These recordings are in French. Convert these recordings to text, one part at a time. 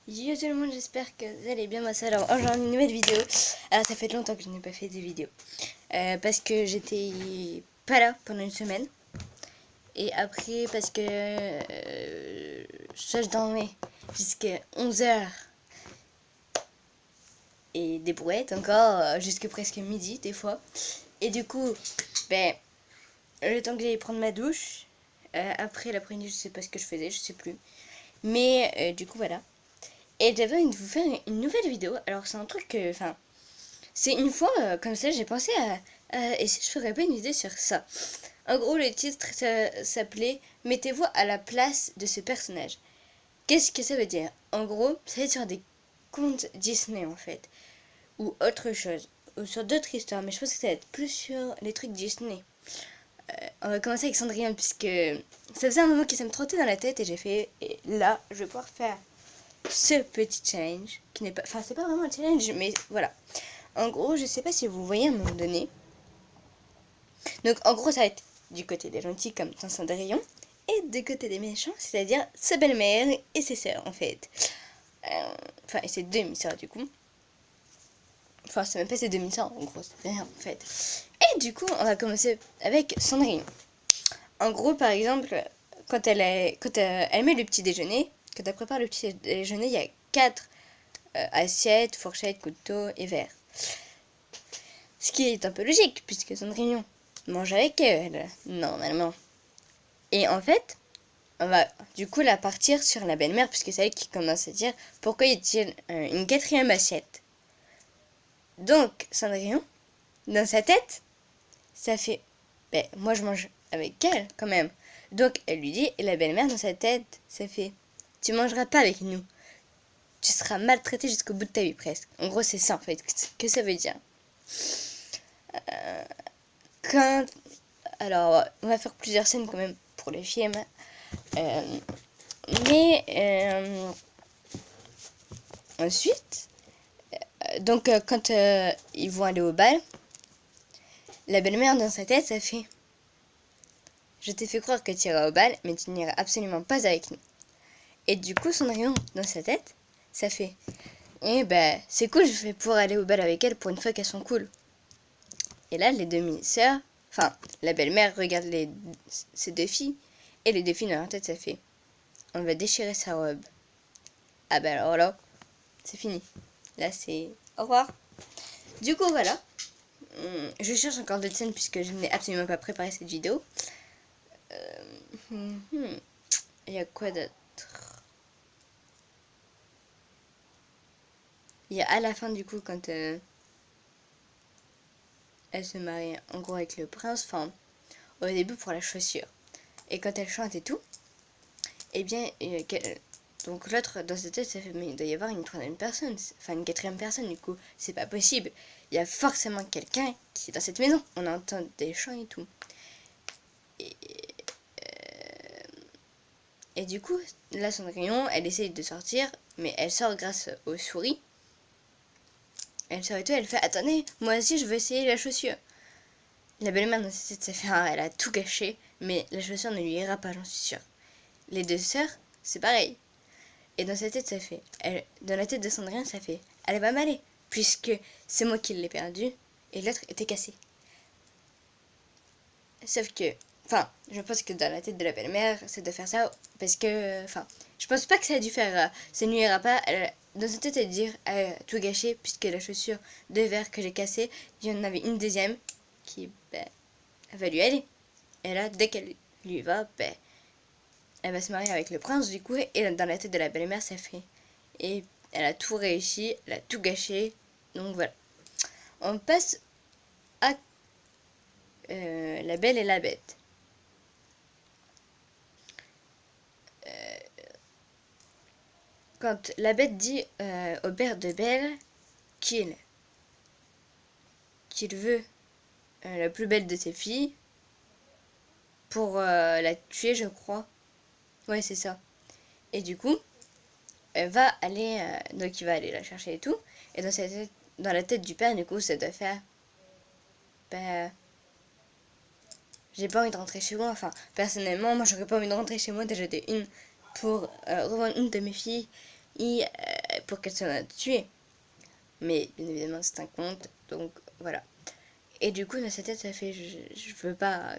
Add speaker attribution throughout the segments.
Speaker 1: Yo tout le monde, j'espère que vous allez bien. Moi ça, alors aujourd'hui une nouvelle vidéo. Alors ça fait longtemps que je n'ai pas fait de vidéo parce que j'étais pas là pendant une semaine. Et après parce que je dormais jusqu'à 11 h et des brouettes encore jusqu'à presque midi des fois. Et du coup, ben, le temps que j'allais prendre ma douche, après l'après-midi je sais pas ce que je faisais, je sais plus. Mais du coup voilà. Et j'avais envie de vous faire une nouvelle vidéo. Alors c'est un truc que, enfin, c'est une fois comme ça j'ai pensé à et si je ferais pas une vidéo sur ça. En gros le titre s'appelait Mettez-vous à la place de ce personnage. Qu'est-ce que ça veut dire? En gros, ça va être sur des contes Disney en fait, ou autre chose, ou sur d'autres histoires. Mais je pense que ça va être plus sur les trucs Disney. On va commencer avec Cendrillon puisque ça faisait un moment qui ça me trottait dans la tête et j'ai fait. Et là, je vais pouvoir faire ce petit challenge qui n'est pas, enfin c'est pas vraiment un challenge, mais voilà. En gros, je sais pas si vous voyez à un moment donné. Donc en gros, ça va être du côté des gentils comme dans Cendrillon et du côté des méchants, c'est-à-dire sa belle-mère et ses sœurs en fait. Enfin, et ses demi-sœurs du coup. Enfin, c'est même pas ses demi-sœurs en gros, c'est rien en fait. Et du coup, on va commencer avec Cendrillon. En gros, par exemple, quand elle met le petit déjeuner, quand elle prépare le petit déjeuner, il y a 4 assiettes, fourchettes, couteaux et verres. Ce qui est un peu logique, puisque Cendrillon mange avec elle, normalement. Et en fait, on va du coup la partir sur la belle-mère, puisque c'est elle qui commence à dire pourquoi y a-t-il une quatrième assiette. Donc, Cendrillon, dans sa tête, ça fait ben, moi je mange avec elle quand même. Donc, elle lui dit, et la belle-mère, dans sa tête, ça fait tu mangeras pas avec nous. Tu seras maltraité jusqu'au bout de ta vie presque. En gros, c'est ça en fait que ça veut dire. Quand Alors, on va faire plusieurs scènes quand même pour le film. Euh, mais ensuite, donc quand ils vont aller au bal, la belle-mère dans sa tête, ça fait je t'ai fait croire que tu iras au bal, mais tu n'iras absolument pas avec nous. Et du coup, Cendrillon dans sa tête, ça fait eh ben, c'est cool, je vais pouvoir aller au bal avec elle pour une fois qu'elles sont cool. Et là, les demi-sœurs, enfin, la belle-mère regarde ces deux filles, et les deux filles dans leur tête, ça fait on va déchirer sa robe. Ah ben alors là, c'est fini. Là, c'est au revoir. Du coup, voilà. Je cherche encore d'autres scènes puisque je n'ai absolument pas préparé cette vidéo. Il y a quoi d'autre? Il y a à la fin, du coup, quand elle se marie en gros avec le prince, enfin, au début pour la chaussure. Et quand elle chante et tout, eh bien, donc l'autre dans sa tête, ça fait mais il doit y avoir une troisième personne, enfin une quatrième personne du coup, c'est pas possible. Il y a forcément quelqu'un qui est dans cette maison. On entend des chants et tout. Et, et du coup, là Cendrillon, elle essaye de sortir, mais elle sort grâce aux souris. Elle sort et tout, elle fait attendez, moi aussi je veux essayer la chaussure. La belle-mère dans sa tête, ça fait elle a tout gâché, mais la chaussure ne lui ira pas, j'en suis sûre. Les deux sœurs, c'est pareil. Et dans sa tête, ça fait. Dans la tête de Cendrillon, ça fait. Elle va m'aller, puisque c'est moi qui l'ai perdue et l'autre était cassé. Sauf que. Enfin, je pense que dans la tête de la belle-mère, c'est de faire ça parce que. Enfin, je pense pas que ça a dû faire. Ça ne lui ira pas. Dans sa tête, elle dire tout gâché, puisque la chaussure de verre que j'ai cassée, il y en avait une deuxième qui. Ben, elle va lui aller. Et là, dès qu'elle lui va, ben, elle va se marier avec le prince du coup, et dans la tête de la belle-mère ça fait et elle a tout réussi, elle a tout gâché, donc voilà. On passe à la belle et la bête. Quand la bête dit au père de Belle qu'il veut la plus belle de ses filles pour la tuer je crois, ouais c'est ça, et du coup elle va aller donc il va aller la chercher et tout, et dans la tête du père du coup ça doit faire bah, j'ai pas envie de rentrer chez moi. Enfin, personnellement, moi j'aurais pas envie de rentrer chez moi déjà de une pour revendre une de mes filles et pour qu'elle soit tuée. Mais bien évidemment, c'est un conte, donc voilà. Et du coup, dans sa tête, ça fait je veux pas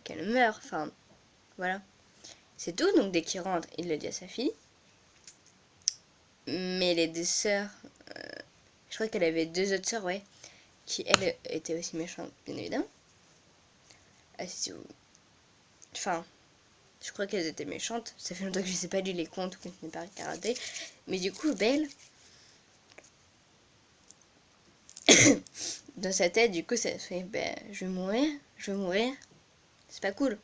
Speaker 1: qu'elle meure, enfin, voilà. C'est tout, donc dès qu'il rentre, il le dit à sa fille. Mais les deux sœurs, je crois qu'elle avait deux autres sœurs, ouais, qui elles étaient aussi méchantes, bien évidemment. Enfin, je crois qu'elles étaient méchantes. Ça fait longtemps que je sais pas lu les contes ou que je n'ai pas regardé. Mais du coup, Belle, dans sa tête, du coup, ça fait ben, je vais mourir, je vais mourir. C'est pas cool.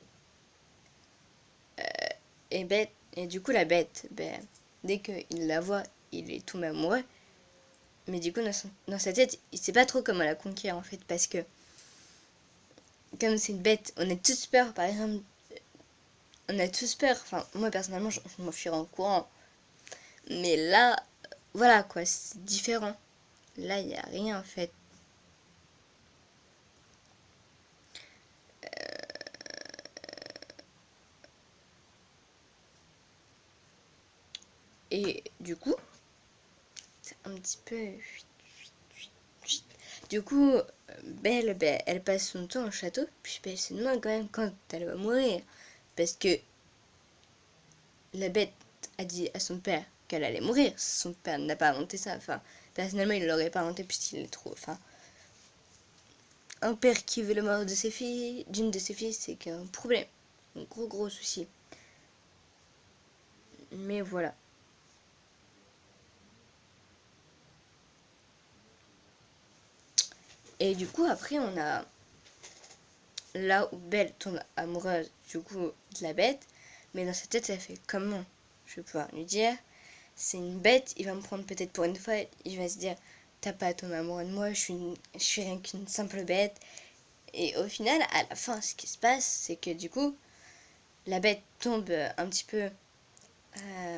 Speaker 1: Et du coup, la bête, ben, dès qu'il la voit, il est tout amoureux. Mais du coup, dans sa tête, il sait pas trop comment la conquérir en fait. Parce que, comme c'est une bête, on a tous peur, par exemple. On a tous peur. Enfin, moi personnellement, je m'enfuirais en courant. Mais là, voilà quoi, c'est différent. Là, il n'y a rien en fait. Et du coup, c'est un petit peu. Du coup, Belle, ben, elle passe son temps au château, puis ben, elle se demande quand même quand elle va mourir. Parce que la bête a dit à son père qu'elle allait mourir. Son père n'a pas inventé ça. Enfin, personnellement, il ne l'aurait pas inventé puisqu'il est trop. Enfin, un père qui veut la mort de ses filles, d'une de ses filles, c'est qu'un problème. Un gros souci. Mais voilà. Et du coup, après, on a là où Belle tombe amoureuse, du coup, de la bête. Mais dans sa tête, ça fait comment je vais pouvoir lui dire. C'est une bête, il va me prendre peut-être pour une fois, il va se dire, t'as pas à tomber amoureux de moi, je suis rien qu'une simple bête. Et au final, à la fin, ce qui se passe, c'est que du coup, la bête tombe un petit peu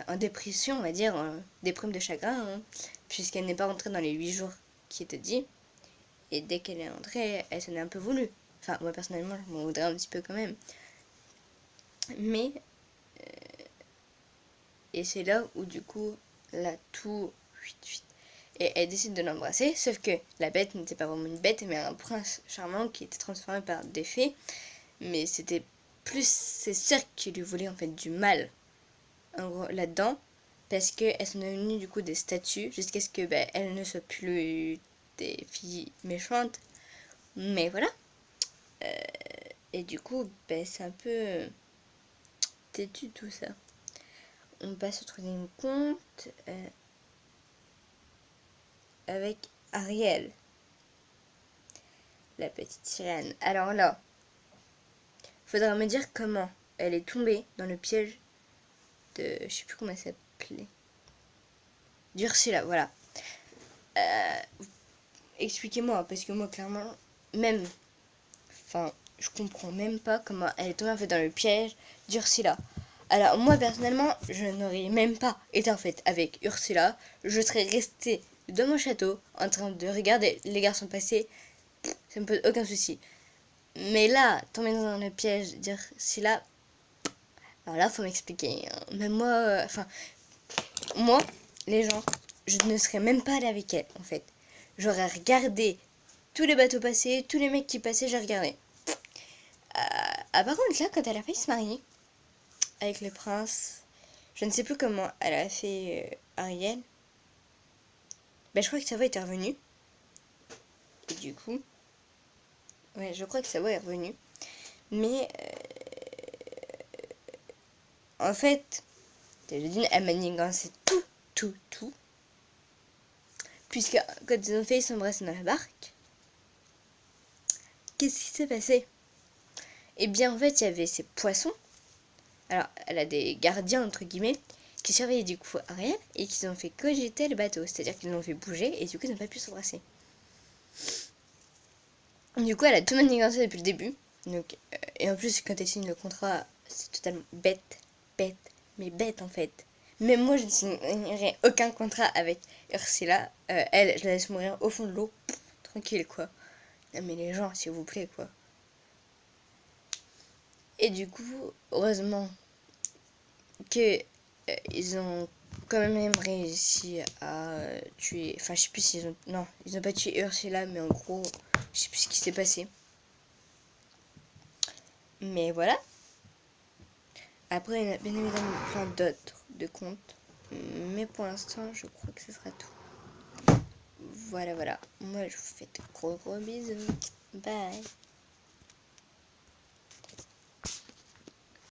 Speaker 1: en dépression, on va dire, déprime de chagrin, hein, puisqu'elle n'est pas rentrée dans les 8 jours qui étaient dit. Et dès qu'elle est rentrée, elle s'en est un peu voulu. Enfin, moi personnellement, je m'en voudrais un petit peu quand même. Mais, et c'est là où du coup, là, tout. Et elle décide de l'embrasser, sauf que la bête n'était pas vraiment une bête, mais un prince charmant qui était transformé par des fées. Mais c'était plus ses sœurs qui lui voulaient en fait du mal là-dedans, parce qu'elles sont devenues du coup des statues, jusqu'à ce que ben, elles ne soient plus des filles méchantes. Mais voilà. Et du coup, ben, c'est un peu têtu tout ça. On passe au troisième conte avec Ariel, la petite sirène. Alors là, faudra me dire comment elle est tombée dans le piège de... Je sais plus comment elle s'appelait. d'Ursula, voilà. Expliquez-moi, parce que moi, clairement, même... Enfin, je comprends même pas comment elle est tombée en fait dans le piège d'Ursula. Alors moi personnellement, je n'aurais même pas été en fait avec Ursula. Je serais restée dans mon château en train de regarder les garçons passer. Ça me pose aucun souci. Mais là, tomber dans le piège d'Ursula, alors là, faut m'expliquer. Même moi, enfin, moi, les gens, je ne serais même pas allée avec elle en fait. J'aurais regardé tous les bateaux passer, tous les mecs qui passaient, j'ai regardé. Par contre, là, quand elle a failli se marier avec le prince, je ne sais plus comment elle a fait Ariel. Ben, je crois que sa voix était revenue. Et du coup, ouais, je crois que sa voix est revenue. Mais en fait, Théodine, elle manigancé tout. Puisque quand ils ont fait s'embrasser dans la barque, qu'est-ce qui s'est passé? Eh bien, en fait, il y avait ces poissons. Alors, elle a des gardiens, entre guillemets, qui surveillaient du coup Ariel et qui ont fait cogiter le bateau. C'est-à-dire qu'ils l'ont fait bouger et du coup, ils n'ont pas pu s'embrasser. Du coup, elle a tout manigancé depuis le début. Donc, et en plus, quand elle signe le contrat, c'est totalement mais bête en fait. Même moi, je ne signerai aucun contrat avec Ursula. Elle, je la laisse mourir au fond de l'eau. Tranquille, quoi. Non, mais les gens, s'il vous plaît, quoi. Et du coup, heureusement que ils ont quand même réussi à tuer... Enfin, je sais plus s'ils ont... Non, ils ont pas tué Ursula, mais en gros, je sais plus ce qui s'est passé. Mais voilà. Après, il y en a bien évidemment plein d'autres de comptes. Mais pour l'instant, je crois que ce sera tout. Voilà, voilà. Moi, je vous fais de gros bisous. Bye.